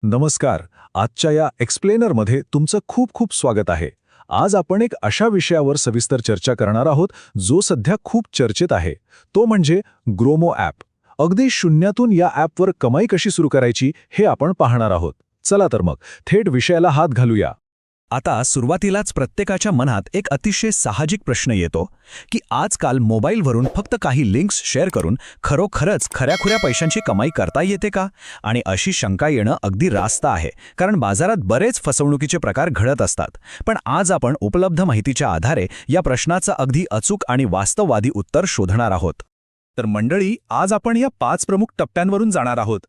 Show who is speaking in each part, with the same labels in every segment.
Speaker 1: नमस्कार. आजच्या या एक्सप्लेनरमध्ये तुमचं खूप खूप स्वागत आहे. आज आपण एक अशा विषयावर सविस्तर चर्चा करणार आहोत जो सध्या खूप चर्चेत आहे. तो म्हणजे ग्रोमो ॲप. अगदी शून्यातून या ॲपवर कमाई कशी सुरू करायची हे आपण पाहणार आहोत. चला तर मग थेट विषयाला हात घालूया.
Speaker 2: आता सुरुवातीलाच प्रत्येकाच्या मनात एक अतिशय साहजिक प्रश्न येतो की आजकाल मोबाईलवरून फक्त काही लिंक्स शेअर करून खरोखरच खऱ्याखुऱ्या पैशांची कमाई करता येते का? आणि अशी शंका येणं अगदी रास्त आहे, कारण बाजारात बरेच फसवणुकीचे प्रकार घडत असतात. पण आज आपण उपलब्ध माहितीच्या आधारे या प्रश्नाचं अगदी अचूक आणि वास्तववादी उत्तर शोधणार आहोत. तर मंडळी, आज आपण या 5 प्रमुख टप्प्यांवरून जाणार आहोत.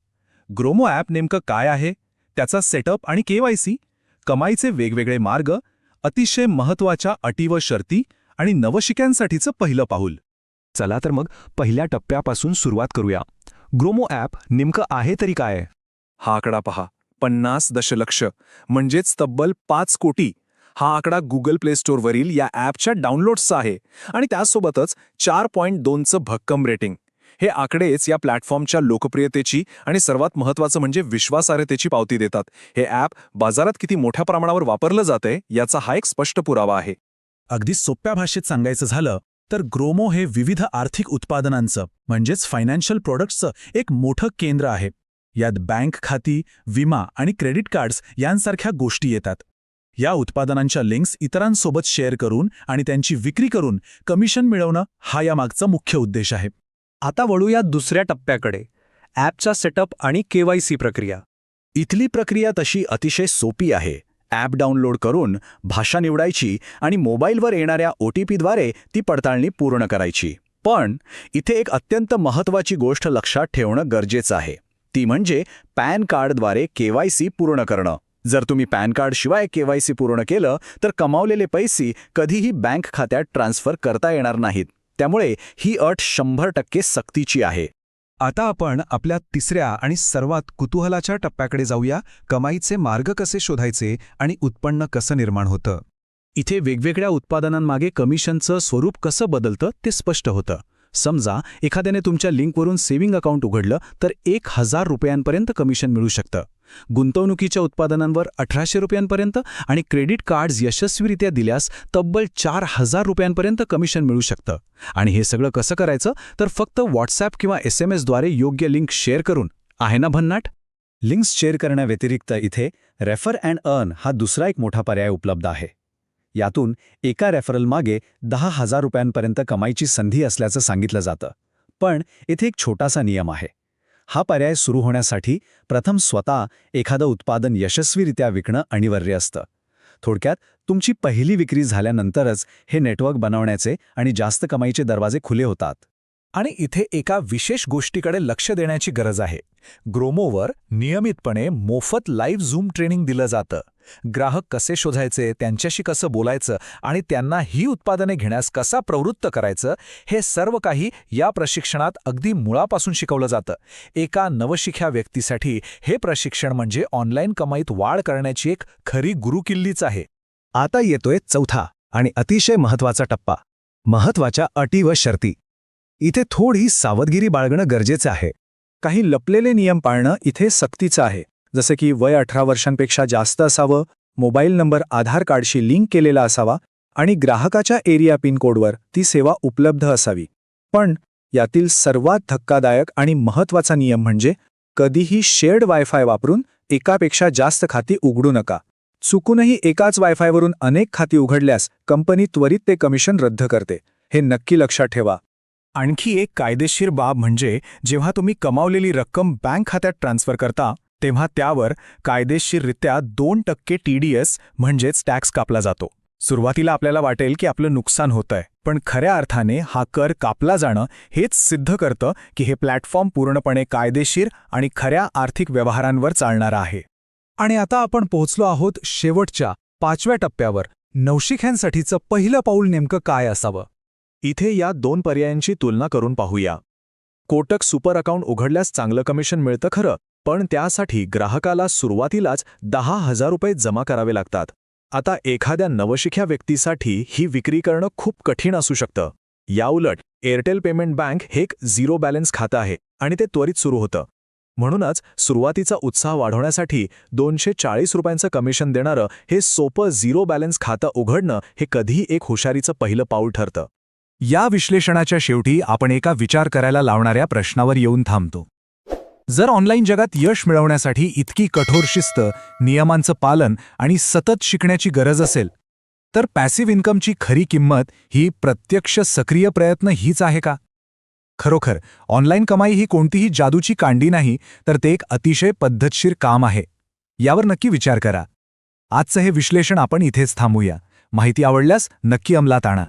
Speaker 2: ग्रोमो ॲप नेमकं काय आहे, त्याचा सेटअप आणि KYC, कमाईचे वेगवेगळे मार्ग, अतिशय महत्त्वाच्या अटी व शर्ती आणि नवशिक्यांसाठीचं पहिलं पाऊल. चला तर मग पहिल्या टप्प्यापासून सुरुवात करूया. ग्रोमो ॲप नेमकं आहे तरी काय?
Speaker 3: हा आकडा पहा, 50 दशलक्ष म्हणजेच तब्बल 5 कोटी. हा आकडा गुगल प्ले स्टोअरवरील या ॲपच्या डाउनलोड्सचा आहे आणि त्यासोबतच 4.2चं भक्कम रेटिंग. हे आकडेच या प्लॅटफॉर्मच्या लोकप्रियतेची आणि सर्वात महत्त्वाचं म्हणजे विश्वासार्हतेची पावती देतात. हे ॲप बाजारात किती मोठ्या प्रमाणावर वापरलं जातंय याचा हा एक स्पष्ट पुरावा आहे.
Speaker 2: अगदी सोप्या भाषेत सांगायचं झालं तर ग्रोमो हे विविध आर्थिक उत्पादनांचं म्हणजेच फायनान्शियल प्रोडक्ट्सचं एक मोठं केंद्र आहे. यात बँक खाती, विमा आणि क्रेडिट कार्ड्स यांसारख्या गोष्टी येतात. या उत्पादनांच्या लिंक्स इतरांसोबत शेअर करून आणि त्यांची विक्री करून कमिशन मिळवणं हा यामागचा मुख्य उद्देश आहे.
Speaker 4: आता वळूया दुसऱ्या टप्प्याकडे, ॲपचा सेटअप आणि KYC प्रक्रिया.
Speaker 2: इथली प्रक्रिया तशी अतिशय सोपी आहे. ॲप डाउनलोड करून भाषा निवडायची आणि मोबाईलवर येणाऱ्या OTPद्वारे ती पडताळणी पूर्ण करायची. पण इथे एक अत्यंत महत्त्वाची गोष्ट लक्षात ठेवणं गरजेचं आहे. ती म्हणजे पॅन कार्डद्वारे KYC पूर्ण करणं. जर तुम्ही पॅन कार्डशिवाय KYC पूर्ण केलं तर कमावलेले पैसे कधीही बँक खात्यात ट्रान्स्फर करता येणार नाहीत. त्यामुळे ही अट 100% सक्तीची आहे.
Speaker 5: आता आपण आपल्या तिसऱ्या आणि सर्वात कुतूहलाच्या टप्प्याकडे जाऊया. कमाईचे मार्ग कसे शोधायचे आणि उत्पन्न कसं निर्माण होतं.
Speaker 2: इथे वेगवेगळ्या उत्पादनांमागे कमिशनचं स्वरूप कसं बदलतं ते स्पष्ट होतं. समजा एखाद्याने तुमच्या लिंकवरून सेव्हिंग अकाउंट उघडलं तर 1000 रुपयांपर्यंत कमिशन मिळू शकतं. गुंतवणुकीच्या उत्पादनांवर 1800 रुपयांपर्यंत आणि क्रेडिट कार्ड्स यशस्वीरित्या दिल्यास तब्बल 4000 रुपयांपर्यंत कमिशन मिळू शकतं. आणि हे सगळं कसं करायचं तर फक्त WhatsApp किंवा SMS द्वारे योग्य लिंक शेअर करून. आहे ना भन्नाट?
Speaker 1: लिंक्स शेअर करण्याव्यतिरिक्त इथे रेफर अँड अर्न हा दुसरा एक मोठा पर्याय उपलब्ध आहे. यातून एका रेफरलमागे 10,000 रुपयांपर्यंत कमाईची संधी असल्याचं सांगितलं जातं. पण इथे एक छोटासा नियम आहे. हा पर्याय सुरू होण्यासाठी प्रथम स्वतः एखादं उत्पादन यशस्वीरित्या विकणं अनिवार्य असतं. थोडक्यात तुमची पहिली विक्री झाल्यानंतरच हे नेटवर्क बनवण्याचे आणि जास्त कमाईचे दरवाजे खुले होतात.
Speaker 5: आणि इथे एका विशेष गोष्टीकडे लक्ष देण्याची गरज आहे. ग्रोमोवर नियमितपणे मोफत लाईव्ह झूम ट्रेनिंग दिलं जातं. ग्राहक कसे शोधायचे, त्यांच्याशी कसं बोलायचं आणि त्यांना ही उत्पादने घेण्यास कसा प्रवृत्त करायचं, हे सर्व काही या प्रशिक्षणात अगदी मुळापासून शिकवलं जातं. एका नवशिक्या व्यक्तीसाठी हे प्रशिक्षण म्हणजे ऑनलाईन कमाईत वाढ करण्याची एक खरी गुरुकिल्लीच आहे.
Speaker 1: आता येतोय चौथा आणि अतिशय महत्त्वाचा टप्पा, महत्त्वाच्या अटी व शर्ती. इथे थोडी सावधगिरी बाळगणं गरजेचं आहे. काही लपलेले नियम पाळणं इथे सक्तीचं आहे. जसं की वय 18 वर्षांपेक्षा जास्त असावं, मोबाईल नंबर आधार कार्डशी लिंक केलेला असावा आणि ग्राहकाच्या एरिया पिन कोडवर ती सेवा उपलब्ध असावी. पण यातील सर्वात धक्कादायक आणि महत्त्वाचा नियम म्हणजे कधीही शेअर्ड वायफाय वापरून एकापेक्षा जास्त खाती उघडू नका. चुकूनही एकाच वायफायवरून अनेक खाती उघडल्यास कंपनी त्वरित ते कमिशन रद्द करते. हे नक्की लक्षात ठेवा.
Speaker 5: आणखी एक कायदेशीर बाब म्हणजे जेव्हा तुम्ही कमावलेली रक्कम बँक खात्यात ट्रान्स्फर करता तेव्हा त्यावर कायदेशीररित्या 2% TDS म्हणजेच टॅक्स कापला जातो. सुरुवातीला आपल्याला वाटेल की आपलं नुकसान होतंय, पण खऱ्या अर्थाने हा कर कापला जाणं हेच सिद्ध करतं की हे प्लॅटफॉर्म पूर्णपणे कायदेशीर आणि खऱ्या आर्थिक व्यवहारांवर चालणारं आहे. आणि आता आपण पोहोचलो आहोत शेवटच्या 5व्या टप्प्यावर. नवशिक्यांसाठीचं पहिलं पाऊल नेमकं काय असावं.
Speaker 3: इथे या 2 पर्यायांची तुलना करून पाहूया. कोटक सुपर अकाउंट उघडल्यास चांगलं कमिशन मिळतं खरं, पण त्यासाठी ग्राहकाला सुरुवातीलाच 10,000 रुपये जमा करावे लागतात. आता एखाद्या नवशिक्या व्यक्तीसाठी ही विक्री करणं खूप कठीण असू शकतं. याउलट एअरटेल पेमेंट बँक हे एक 0 बॅलन्स खातं आहे आणि ते त्वरित सुरू होतं. म्हणूनच सुरुवातीचा उत्साह वाढवण्यासाठी 240 रुपयांचं कमिशन देणारं हे सोपं झिरो बॅलन्स खातं उघडणं हे कधीही एक हुशारीचं पहिलं पाऊल ठरतं.
Speaker 5: या विश्लेषणाच्या शेवटी आपण एका विचार करायला लावणाऱ्या प्रश्नावर येऊन थांबतो. जर ऑनलाईन जगात यश मिळवण्यासाठी इतकी कठोर शिस्त, नियमांचं पालन आणि सतत शिकण्याची गरज असेल, तर पॅसिव्ह इन्कमची खरी किंमत ही प्रत्यक्ष सक्रिय प्रयत्न हीच आहे का? खरोखर ऑनलाईन कमाई ही कोणतीही जादूची कांडी नाही, तर ते एक अतिशय पद्धतशीर काम आहे. यावर नक्की विचार करा. आजचं हे विश्लेषण आपण इथेच थांबूया. माहिती आवडल्यास नक्की अंमलात आणा.